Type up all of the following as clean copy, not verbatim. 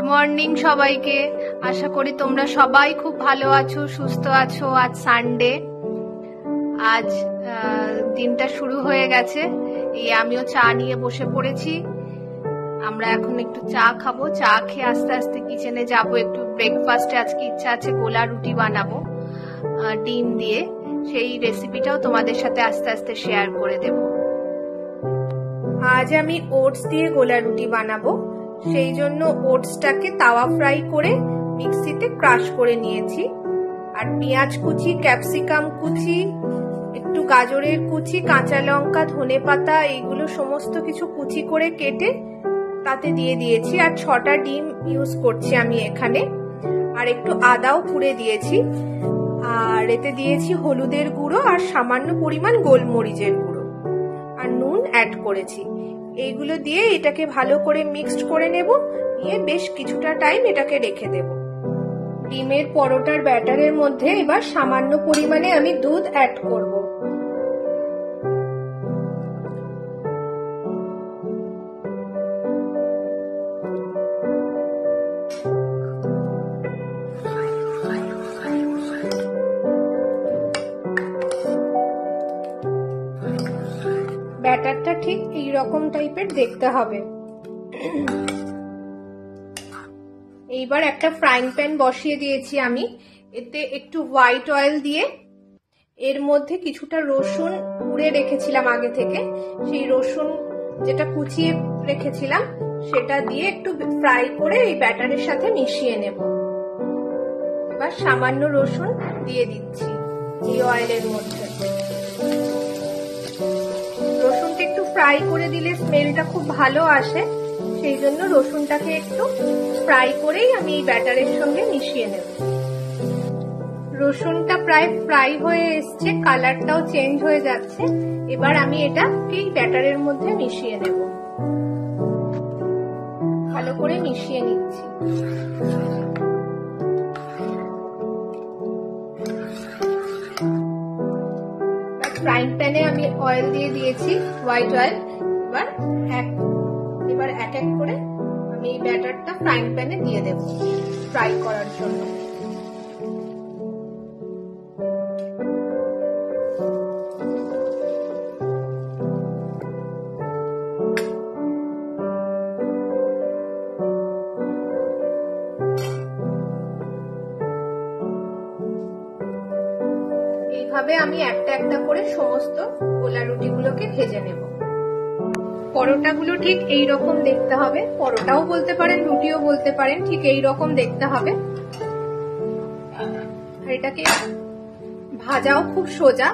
Morning সবাইকে। আশা করি তোমরা সবাই খুব ভালো আছো, সুস্থ আছো। আজ সানডে, আজ দিনটা শুরু হয়ে গেছে। এই আমিও চা নিয়ে বসে পড়েছি। আমরা এখন একটু চা খাবো। চা খেয়ে আস্তে আস্তে কিচেনে যাব। একটু ব্রেকফাস্টে আজকে ইচ্ছা আছে গোলা রুটি বানাবো ডিম দিয়ে। সেই রেসিপিটাও তোমাদের সাথে আস্তে আস্তে শেয়ার করে দেব। আজ আমি ওটস দিয়ে গোলা রুটি বানাবো। সেই জন্য ওটসটাকে তাওয়া ফ্রাই করে মিক্সিতে ক্রাশ করে নিয়েছি। আর পেঁয়াজ কুচি, ক্যাপসিকাম কুচি, একটু গাজরের কুচি, কাঁচা লঙ্কা, ধনেপাতা, এইগুলো সমস্ত কিছু কুচি করে কেটে তাতে দিয়ে দিয়েছি। আর 6টা ডিম ইউজ করছি আমি এখানে। আর একটু আদাও পুড়ে দিয়েছি। আর এতে দিয়েছি হলুদের গুঁড়ো আর সামান্য পরিমাণ গোলমরিচের গুঁড়ো আর নুন অ্যাড করেছি। এইগুলো দিয়ে এটাকে ভালো করে মিক্সড করে নেব। নিয়ে বেশ কিছুটা টাইম এটাকে রেখে দেব। ডিমের পরোটার ব্যাটারের মধ্যে এবার সামান্য পরিমাণে আমি দুধ অ্যাড করব। ব্যাটারটা ঠিক এই রকম টাইপের দেখতে হবে। এইবার একটা ফ্রাইং প্যান বসিয়ে দিয়েছি আমি। এতে একটু হোয়াইট অয়েল দিয়ে এর মধ্যে কিছুটা রসুন পুড়ে রেখেছিলাম আগে থেকে, সেই রসুন যেটা কুচিয়ে রেখেছিলাম সেটা দিয়ে একটু ফ্রাই করে এই ব্যাটারের সাথে মিশিয়ে নেব। এবার সামান্য রসুন দিয়ে দিচ্ছি এই অয়েলের মধ্যে। রসুনটা একটু ফ্রাই করে দিলে স্মেলটা খুব ভালো আসে, সেই জন্য রসুনটাকে একটু ফ্রাই করেই আমি এই ব্যাটারের সঙ্গে মিশিয়ে নেব। রসুনটা প্রায় ফ্রাই হয়ে এসছে, কালারটাও চেঞ্জ হয়ে যাচ্ছে। এবার আমি এটাকে ব্যাটারের মধ্যে মিশিয়ে নেব। ভালো করে মিশিয়ে নিচ্ছি। ফ্রাইং প্যানে আমি অয়েল দিয়ে দিয়েছি, হোয়াইট অয়েল। এবার এক এক করে আমি এই ব্যাটারটা ফ্রাইং প্যানে দিয়ে দেব ফ্রাই করার জন্য। এইভাবে আমি একটা একটা করে সমস্ত গোলা রুটিগুলোকে ভেজে নেব। পরোটাগুলো ঠিক এই রকম দেখতে হবে। পরোটাও বলতে পারেন, রুটিও বলতে পারেন, ঠিক এই রকম দেখতে হবে। আর এটাকে ভাজাও খুব সোজা,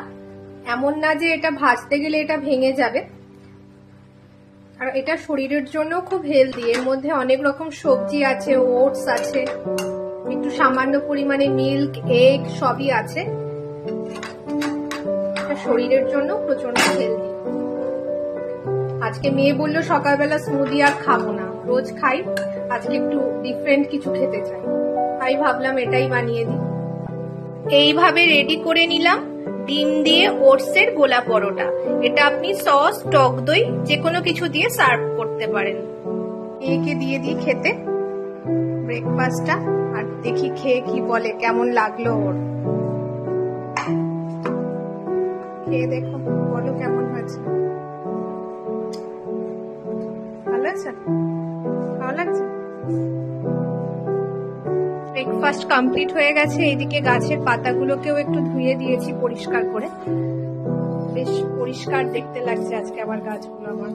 এমন না যে এটা ভাজতে গেলে এটা ভেঙে যাবে। আর এটা শরীরের জন্য খুব হেলদি। এর মধ্যে অনেক রকম সবজি আছে, ওটস আছে, একটু সামান্য পরিমাণে মিল্ক, এগ সবই আছে। এটা শরীরের জন্য প্রচন্ড হেলদি। আজকে মেয়ে বললো সকালবেলা স্মুদি আর খাবো না, রোজ খাই, আজকে একটু ডিফারেন্ট কিছু খেতে চাই, তাই ভাবলাম এটাই বানিয়ে দিই। এইভাবে রেডি করে নিলাম ডিম দিয়ে ওটসের গোলা পরোটা। এটা আপনি সস, টক দই যে কোনো কিছু দিয়ে সার্ভ করতে পারেন। একে দিয়ে দিই খেতে ব্রেকফাস্টটা, আর দেখি খেয়ে কি বলে, কেমন লাগলো ওর। খেয়ে দেখো, বলো কেমন হয়েছে। ভালো আছে? ভালো লাগছে? ব্রেকফাস্ট কমপ্লিট হয়ে গেছে। এইদিকে গাছের পাতাগুলোকেও একটু ধুয়ে দিয়েছি পরিষ্কার করে। বেশ পরিষ্কার দেখতে লাগছে আজকে আবার গাছগুলো আমার।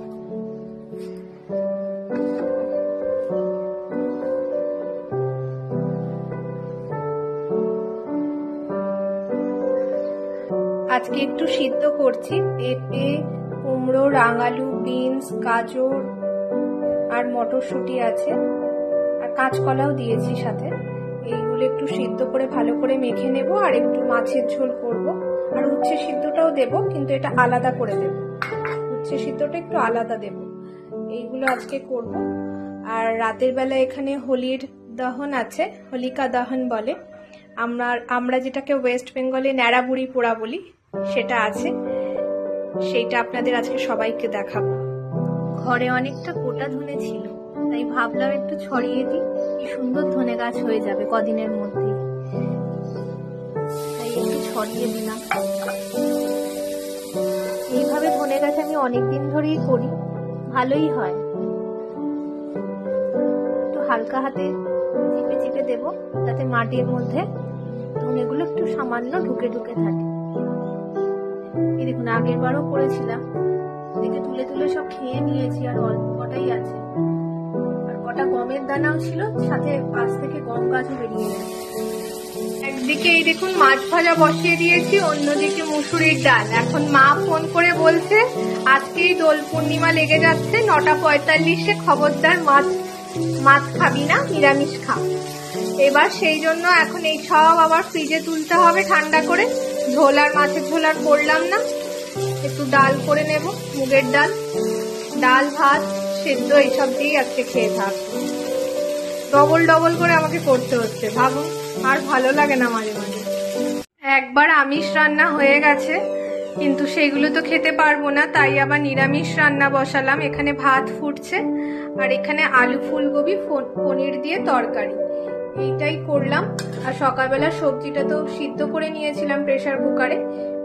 আজকে একটু সিদ্ধ করছি পেঁপে, কুমড়ো, রাঙালু, বিনস, গাজর আর মটরশুঁটি আছে, আর কাঁচকলাও দিয়েছি সাথে। এইগুলো একটু সিদ্ধ করে ভালো করে মেখে নেব। আর একটু মাছের ঝোল করব। আর উচ্ছে সিদ্ধটাও দেব, কিন্তু এটা আলাদা করে দেব। উচ্ছে সিদ্ধটা একটু আলাদা দেব। এইগুলো আজকে করব। আর রাতের বেলা এখানে হোলির দহন আছে, হোলিকা দহন বলে। আমরা যেটাকে ওয়েস্ট বেঙ্গলে ন্যাড়াবুড়ি পোড়া বলি, সেটা আছে। সেইটা আপনাদের আজকে সবাইকে দেখাবো। ঘরে অনেকটা গোটা ধনে ছিল, তাই ভাবলাম একটু ছড়িয়ে দিই, কি সুন্দর ধনে গাছ হয়ে যাবে কদিনের মধ্যেই। তাই একটু ছড়িয়ে দিলাম। এইভাবে ধনে গাছ আমি অনেকদিন ধরেই করি, ভালোই হয়। একটু হালকা হাতে চিপে চিপে দেব, যাতে মাটির মধ্যে ধনেগুলো একটু সামান্য ঢুকে ঢুকে থাকে। এই দেখুন, আগের বারও করেছিলাম, এদিকে তুলে তুলে সব খেয়ে নিয়েছি, আর অল্প কটাই আছে। আর কটা গমের দানাও ছিল, সাথে পাশ থেকে গম গাছও বেরিয়ে গেছে। একদিকে এই দেখুন মাছ ভাজা বসিয়ে দিয়েছি, অন্যদিকে মুসুরির ডাল। এখন মা ফোন করে বলছে আজকেই দোল পূর্ণিমা লেগে যাচ্ছে, 9:45-এ খবরদার মাছ খাবি না, নিরামিষ খা। এবার সেই জন্য এখন এই সব আবার ফ্রিজে তুলতে হবে ঠান্ডা করে। ঝোল আর মাছের ঝোল আর করলাম না, একটু ডাল করে নেব, মুগের ডাল ভাত সেদ্ধ এইসব দিয়েই আজকে খেয়ে থাকবো। ডবল ডবল করে আমাকে করতে হচ্ছে, ভাবুন, আর ভালো লাগে না মাঝে মাঝে। একবার আমিষ রান্না হয়ে গেছে, কিন্তু সেগুলো তো খেতে পারবো না, তাই আবার নিরামিষ রান্না বসালাম। এখানে ভাত ফুটছে, আর এখানে আলু ফুলকপি পনির দিয়ে তরকারি, এইটাই করলাম। আর সকালবেলা সবজিটা তো সিদ্ধ করে নিয়েছিলাম প্রেসার কুকারে,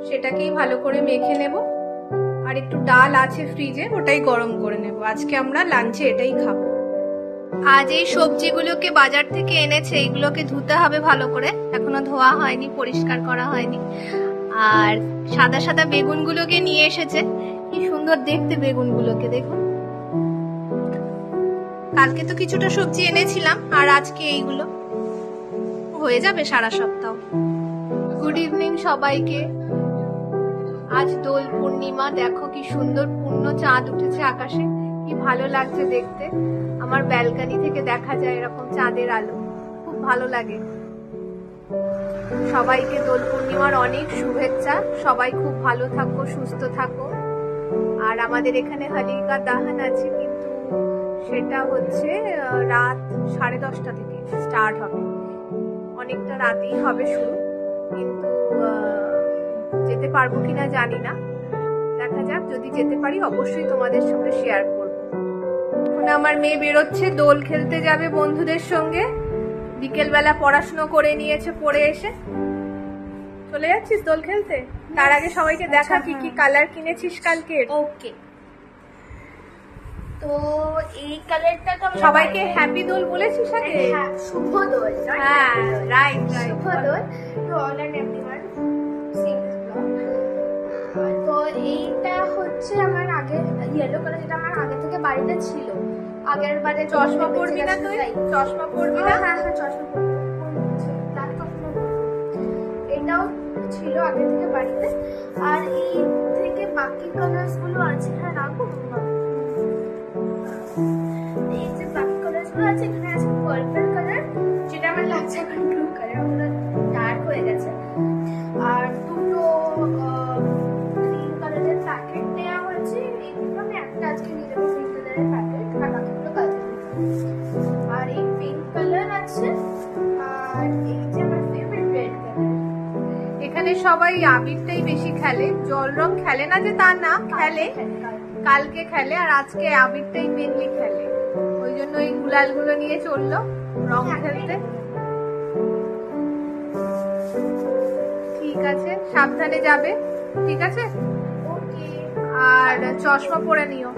সেটাকেই ভালো করে মেখে নেব। আর একটু ডাল আছে ফ্রিজে, ওটাই গরম করে নেব। আজকে আমরা লাঞ্চে এটাই খাবো। আজ এই সবজিগুলোকে বাজার থেকে এনেছে, এইগুলোকে ধুতে হবে ভালো করে, এখনো ধোয়া হয়নি, পরিষ্কার করা হয়নি। আর সাদা সাদা বেগুনগুলোকে নিয়ে এসেছে, কি সুন্দর দেখতে বেগুনগুলোকে, দেখুন। কালকে তো কিছুটা সবজি এনেছিলাম, আর আজকে এইগুলো হয়ে যাবে সারা সপ্তাহ। গুড ইভিনিং সবাইকে। আজ দোল পূর্ণিমা, দেখো কি সুন্দর পূর্ণ চাঁদ উঠেছে আকাশে, কি ভালো লাগছে দেখতে। আমার ব্যালকনি থেকে দেখা যায় এরকম চাঁদের আলো, খুব ভালো লাগে। সবাইকে দোল পূর্ণিমার অনেক শুভেচ্ছা। সবাই খুব ভালো থাকো, সুস্থ থাকো। আর আমাদের এখানে হোলিকা দাহন আছে, কিন্তু সেটা হচ্ছে রাত 10:30 থেকে স্টার্ট হবে, অনেকটা রাতেই হবে শুরু। কিন্তু যেতে পারবো কিনা জানি না, দেখা যাক। যদি যেতে পারি অবশ্যই তোমাদের সঙ্গে শেয়ার করব। এখন আমার মেয়ে বেরোচ্ছে, দোল খেলতে যাবে বন্ধুদের সঙ্গে। বিকেলবেলা পড়াশুনো করে নিয়েছে, পড়ে এসে চলে যাচ্ছিস দোল খেলতে। তার আগে সবাইকে দেখা কি কি কালার কিনেছিস কালকে। ওকে, তো এই কালারটা তো সবাইকে হ্যাপি দোল বলেছিস আগে? হ্যাঁ, শুভ দোল। হ্যাঁ, রাইট, শুভ Dol to all and everyone seeing this vlog. তো এইটা হচ্ছে আমার আগে ইয়েলো কালার, যেটা আমার আগে থেকে বাড়িতে ছিল। আগের বারে চশমা পরবি না তুই? চশমা পরবি না? হ্যাঁ হ্যাঁ, চশমা পরবো, তাহলে কখনো এটাও ছিল আগে থেকে বাড়িতে। আর এই থেকে বাকি কালার্স গুলো আছে, হ্যাঁ রাখো। এই যে বাকি কালার্স গুলো আছে, এখানে আছে পার্পল কালার, যেটা আমার লাগছে এখন ব্লু কালার, ওটা ডার্ক হয়ে গেছে। আর দুটো গ্রিন কালারের প্যাকেট নেওয়া হয়েছে, এইগুলো আমি একটা আজকে নিয়ে যাবো, গ্রিন কালারের প্যাকেট, আর বাকিগুলো কালকে। আর এই পিঙ্ক কালার আছে, আর এই যে আমার ফেভারিট রেড কালার। এখানে সবাই আবিরটাই বেশি খেলে, জল রং খেলে না যে তা না, খেলে, কালকে খেলে। আর আজকে আবিরটাই মেনলি খেলে, ওই জন্য এই গুলাল গুলো নিয়ে চললো রং খেলতে। ঠিক আছে, সাবধানে যাবে, ঠিক আছে? ওকে, আর চশমা পরে নিও।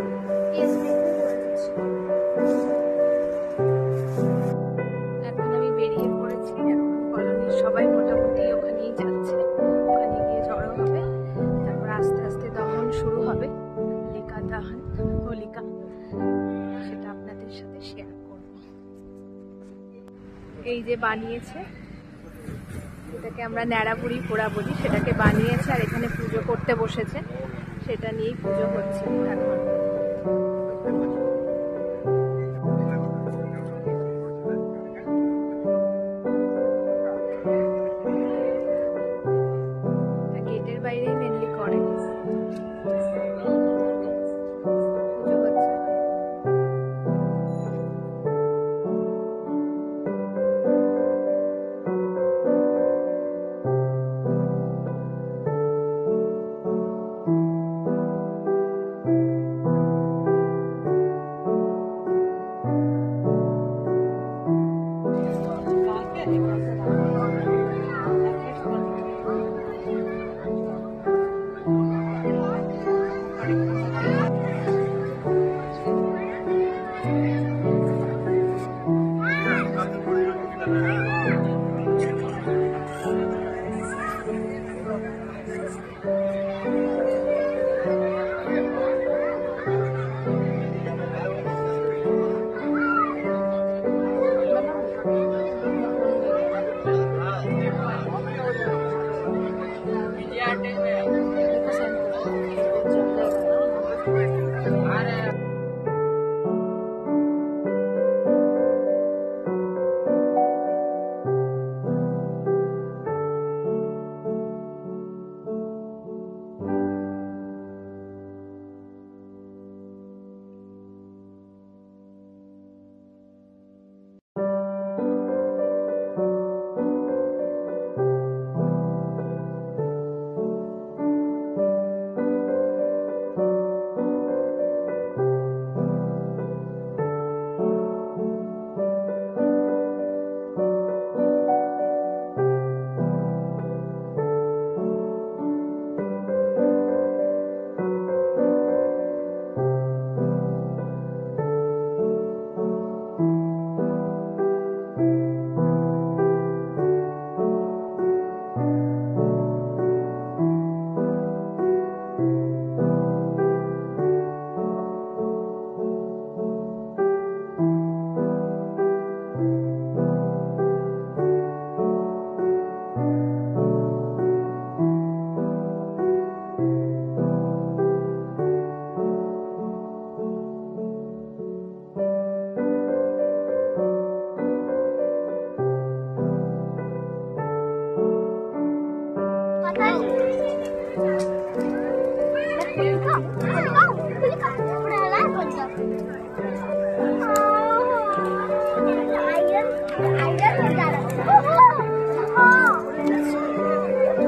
এখন আমি বেরিয়ে পড়েছি, এখন কলোনির সবাই মোটামুটি ওখানেই যাচ্ছে, ওখানে গিয়ে জড়ো হবে। তারপর আস্তে আস্তে দহন শুরু হবে, হোলিকা দহন, হোলিকা, সেটা আপনাদের সাথে শেয়ার করব। এই যে বানিয়েছে, এটাকে আমরা ন্যাড়াপুরি পোড়া বলি, সেটাকে বানিয়েছে, আর এখানে পুজো করতে বসেছে, সেটা নিয়েই পুজো হচ্ছে এখন। গেটের বাইরেই মেনলি করে পুজো হচ্ছে।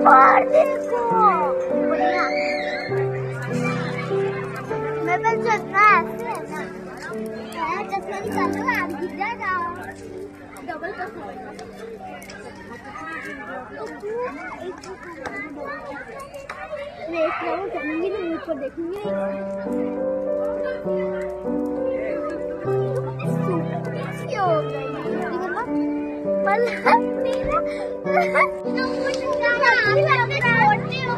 और देखो मैं तो चश्मा चश्मा निकाल लो आप गिर जाएगा डबल चश्मा चलेंगे तो ऊपर देखेंगे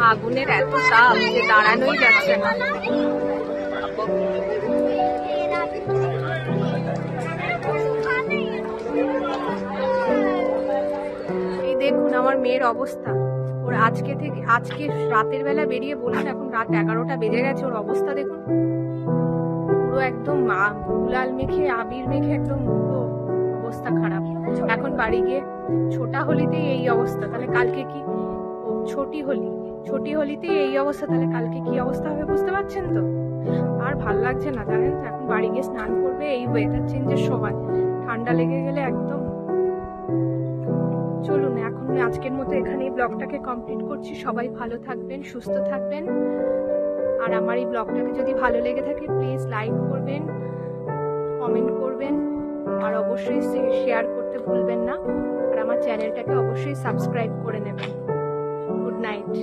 আগুনের এত তাপ যে দাঁড়ানোই যাচ্ছে না। এই দেখুন আমার মেয়ের অবস্থা, ওর আজকে রাতের বেলা বেরিয়ে বলুন এখন রাত 11টা বেজে গেছে, ওর অবস্থা দেখুন পুরো একদম গুলাল মেখে আবির মেখে একদম পুরো অবস্থা খারাপ। এখন বাড়ি গিয়ে ছোটা হোলিতেই এই অবস্থা, তাহলে কালকে কি ছোটি হোলিতে এই অবস্থা, তাহলে কালকে কি অবস্থা হবে বুঝতে পারছেন তো। আর ভাল লাগছে না জানেন তো, এখন বাড়ি গিয়ে স্নান করবে, এই ওয়েদার চেঞ্জের সময় ঠান্ডা লেগে গেলে একদম। চলুন এখন আজকের মতো এখানেই ব্লগটাকে কমপ্লিট করছি। সবাই ভালো থাকবেন, সুস্থ থাকবেন, আর আমার এই ব্লগটাকে যদি ভালো লেগে থাকে প্লিজ লাইক করবেন, কমেন্ট করবেন, আর অবশ্যই শেয়ার করতে ভুলবেন না, আর আমার চ্যানেলটাকে অবশ্যই সাবস্ক্রাইব করে নেবেন। Good night.